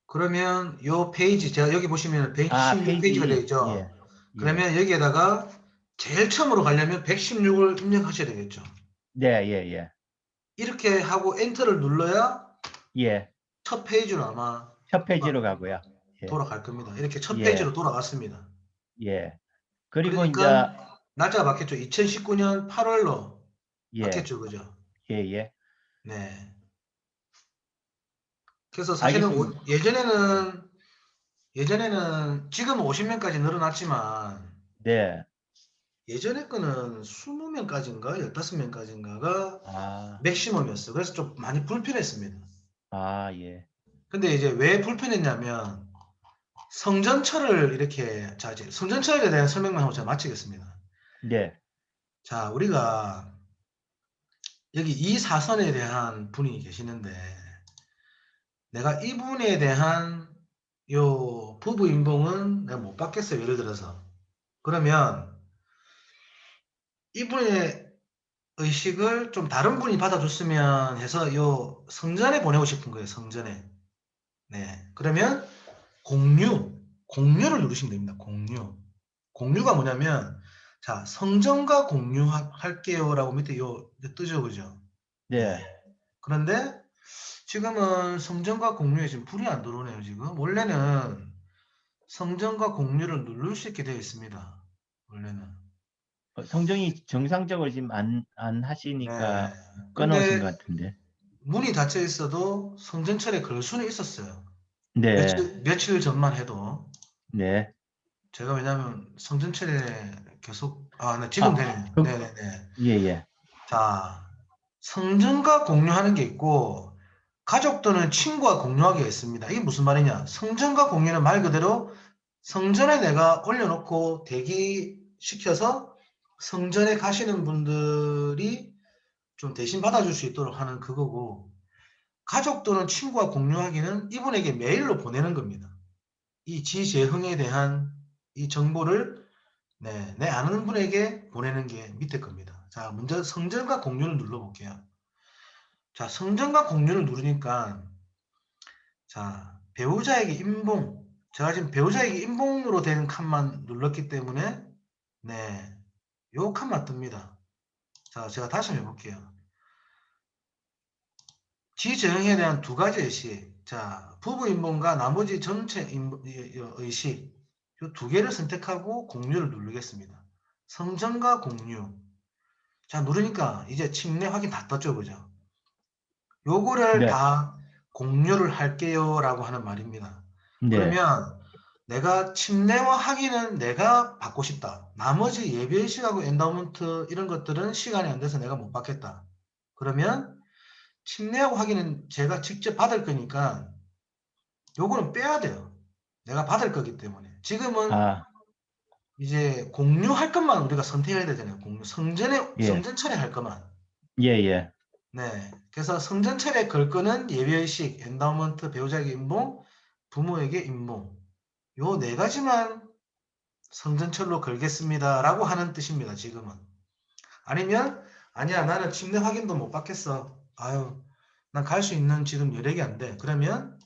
그러면 요 페이지, 제가 여기 보시면 아, 116페이지가 되어 페이지. 있죠? 예. 예. 그러면 여기에다가 제일 처음으로 가려면 116을 입력하셔야 되겠죠. 네, 예, 예. 이렇게 하고 엔터를 눌러야 예. 첫 페이지로 아마 첫 페이지로 가고요. 예. 돌아갈 겁니다. 이렇게 첫 예. 페이지로 돌아갔습니다. 예. 그리고 인제 그러니까 날짜가 바뀌었죠. 2019년 8월로 예. 바뀌었죠. 그죠? 예예. 네. 그래서 사실은 알겠습니다. 예전에는 지금 50명까지 늘어났지만 네. 예전에 거는 20명까지인가 15명까지인가가 아. 맥시멈이었어요. 그래서 좀 많이 불편했습니다. 아 예. 근데 이제 왜 불편했냐면 성전철을 이렇게 자 이제 성전철에 대한 설명만 하고 제가 마치겠습니다. 네. 자, 우리가 여기 이 사선에 대한 분이 계시는데 내가 이분에 대한 요 부부 임봉은 내가 못 받겠어요. 예를 들어서. 그러면 이분의 의식을 좀 다른 분이 받아줬으면 해서 요 성전에 보내고 싶은 거예요. 성전에. 네. 그러면 공유를 누르시면 됩니다. 공유가 뭐냐면 자, 성전과 공유할게요라고 밑에 요 뜨죠, 그죠? 네. 네. 그런데 지금은 성전과 공유에 지금 불이 안 들어오네요, 지금. 원래는 성전과 공유를 누를 수 있게 되어 있습니다. 원래는. 성정이 정상적으로 지금 안 네. 하시니까 꺼 놓으신 근데 것 같은데. 문이 닫혀 있어도 성전철에 걸 수는 있었어요. 네. 며칠 전만 해도. 네. 제가 왜냐면 성전철에 계속, 네, 지금 아 되네요. 그 네네네. 예예. 자, 성전과 공유하는 게 있고, 가족 또는 친구와 공유하기가 있습니다. 이게 무슨 말이냐? 성전과 공유는 말 그대로 성전에 내가 올려놓고 대기시켜서 성전에 가시는 분들이 좀 대신 받아줄 수 있도록 하는 그거고, 가족 또는 친구와 공유하기는 이분에게 메일로 보내는 겁니다. 이 지재흥에 대한 이 정보를 네, 내 아는 분에게 보내는 게 밑에 겁니다. 자, 먼저 성전과 공유를 눌러볼게요. 자, 성전과 공유를 누르니까 자, 배우자에게 임봉. 제가 지금 배우자에게 임봉으로 된 칸만 눌렀기 때문에 네, 요 칸만 뜹니다. 자, 제가 다시 한번 해볼게요. 지정에 대한 두 가지 의식. 자, 부부 임봉과 나머지 전체 의식. 이 두 개를 선택하고 공유를 누르겠습니다. 성전과 공유. 자, 누르니까 이제 침례 확인 다 떴죠, 그죠? 요거를 네. 다 공유를 할게요 라고 하는 말입니다. 네. 그러면 내가 침례와 확인은 내가 받고 싶다. 나머지 예배의식하고 엔다우먼트 이런 것들은 시간이 안 돼서 내가 못 받겠다. 그러면 침례하고 확인은 제가 직접 받을 거니까 요거는 빼야 돼요. 내가 받을 거기 때문에. 지금은 아 이제 공유할 것만 우리가 선택해야 되잖아요. 예. 성전철에 할 것만. 예예. 네. 그래서 성전철에 걸 거는 예배의식, 엔다우먼트, 배우자에게 임봉, 부모에게 임봉. 요 네 가지만 성전철로 걸겠습니다라고 하는 뜻입니다. 지금은. 아니면 아니야 나는 침례 확인도 못 받겠어. 아유 난 갈 수 있는 지금 여력이 안 돼. 그러면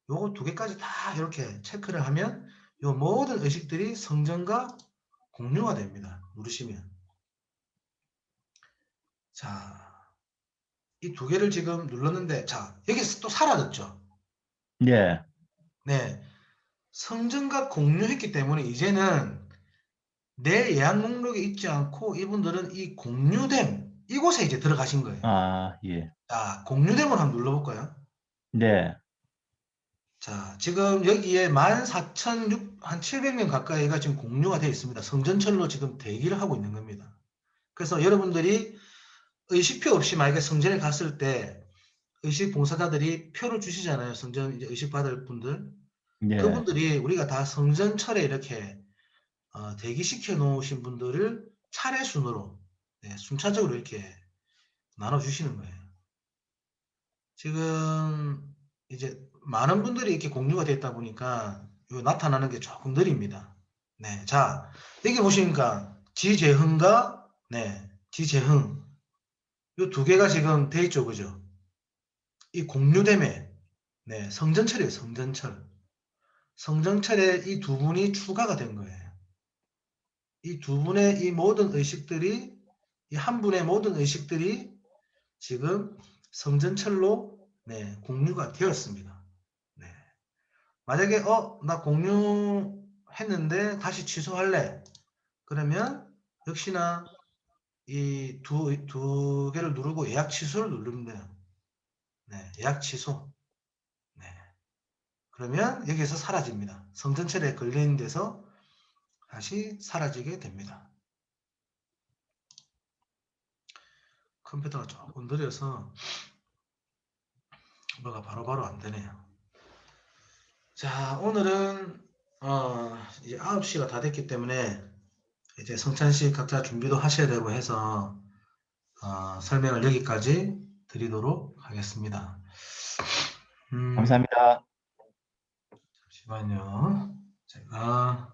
요거 두 개까지 다 이렇게 체크를 하면 요 모든 의식들이 성전과 공유가 됩니다. 누르시면. 자, 이 두 개를 지금 눌렀는데 자, 여기서 또 사라졌죠. 네. 네. 성전과 공유했기 때문에 이제는 내 예약 목록에 있지 않고 이분들은 이 공유됨 이곳에 이제 들어가신 거예요. 아 예. 자, 공유됨을 한번 눌러볼까요? 네. 자, 지금 여기에 14,600, 한 700명 가까이가 지금 공유가 되어 있습니다. 성전철로 지금 대기를 하고 있는 겁니다. 그래서 여러분들이 의식표 없이 만약에 성전에 갔을 때 의식 봉사자들이 표를 주시잖아요. 성전 이제 의식 받을 분들. 네. 그분들이 우리가 다 성전철에 이렇게 대기시켜 놓으신 분들을 차례 순으로 네, 순차적으로 이렇게 나눠주시는 거예요. 지금 이제 많은 분들이 이렇게 공유가 됐다 보니까 나타나는 게 조금 느립니다. 네, 자 여기 보시니까 지재흥과 네, 지재흥 이 두 개가 지금 돼 있죠, 그죠? 이 공유됨에 네, 성전철이에요, 성전철. 성전철에 이 두 분이 추가가 된 거예요. 이 두 분의 이 모든 의식들이, 이 한 분의 모든 의식들이 지금 성전철로 네, 공유가 되었습니다. 네. 만약에 나 공유했는데 다시 취소할래. 그러면 역시나 이 두 개를 누르고 예약 취소를 누르면 돼요. 네, 예약 취소. 네. 그러면 여기에서 사라집니다. 성전철에 걸린 데서 다시 사라지게 됩니다. 컴퓨터가 조금 느려서 뭐가 바로바로 안 되네요. 자, 오늘은 이제 9시가 다 됐기 때문에 이제 성찬식 각자 준비도 하셔야 되고 해서 설명을 여기까지 드리도록 하겠습니다. 감사합니다. 잠시만요. 제가